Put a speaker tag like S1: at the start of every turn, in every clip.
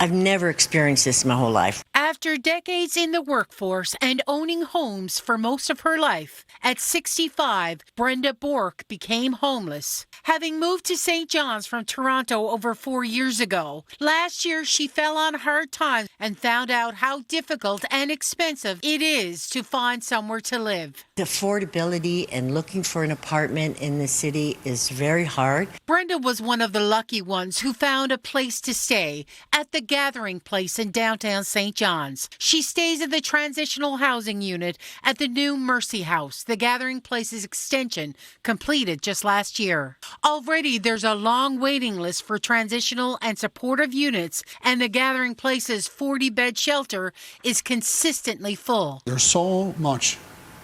S1: I've never experienced this in my whole life.
S2: After decades in the workforce and owning homes for most of her life, at 65, Brenda Bork became homeless. Having moved to St. John's from Toronto over 4 years ago, last year she fell on hard times and found out how difficult and expensive it is to find somewhere to live.
S1: The affordability and looking for an apartment in the city is very hard.
S2: Brenda was one of the lucky ones who found a place to stay at the Gathering Place in downtown St. John's. She stays in the transitional housing unit at the new Mercy House, the Gathering Place's extension, completed just last year. Already there's a long waiting list for transitional and supportive units, and the Gathering Place's 40-bed shelter is consistently full.
S3: There's so much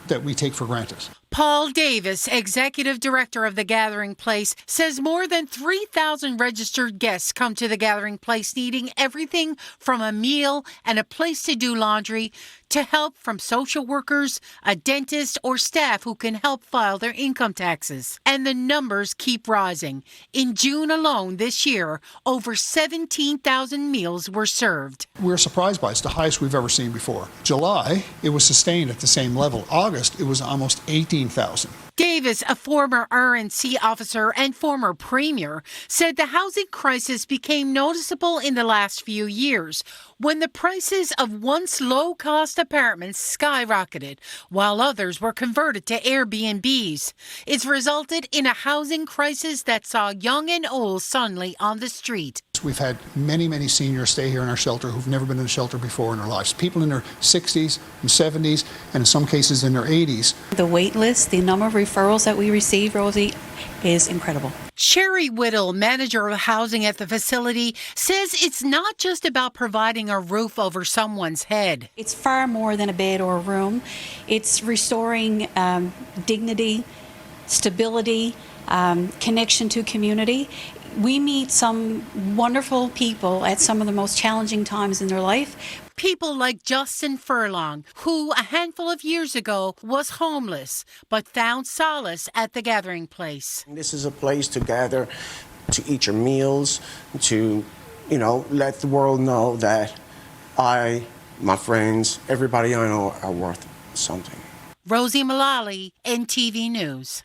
S3: that we take for granted.
S2: Paul Davis, executive director of the Gathering Place, says more than 3,000 registered guests come to the Gathering Place needing everything from a meal and a place to do laundry to help from social workers, a dentist, or staff who can help file their income taxes. And the numbers keep rising. In June alone this year, over 17,000 meals were served.
S3: We're surprised by it. It's the highest we've ever seen before. July, it was sustained at the same level. August, it was almost 18,000.
S2: Davis, a former RNC officer and former premier, said the housing crisis became noticeable in the last few years when the prices of once low-cost apartments skyrocketed while others were converted to Airbnbs. It's resulted in a housing crisis that saw young and old suddenly on the street.
S3: We've had many seniors stay here in our shelter who've never been in a shelter before in their lives. People in their 60s and 70s, and in some cases in their 80s.
S4: The wait list, the number of referrals that we receive, Rosie, is incredible.
S2: Sherry Whittle, manager of housing at the facility, says it's not just about providing a roof over someone's head.
S4: It's far more than a bed or a room. It's restoring dignity, stability, connection to community. We meet some wonderful people at some of the most challenging times in their life.
S2: People like Justin Furlong, who a handful of years ago was homeless, but found solace at the Gathering Place.
S5: This is a place to gather, to eat your meals, to, let the world know that my friends, everybody I know are worth something.
S2: Rosie Mullaley, NTV News.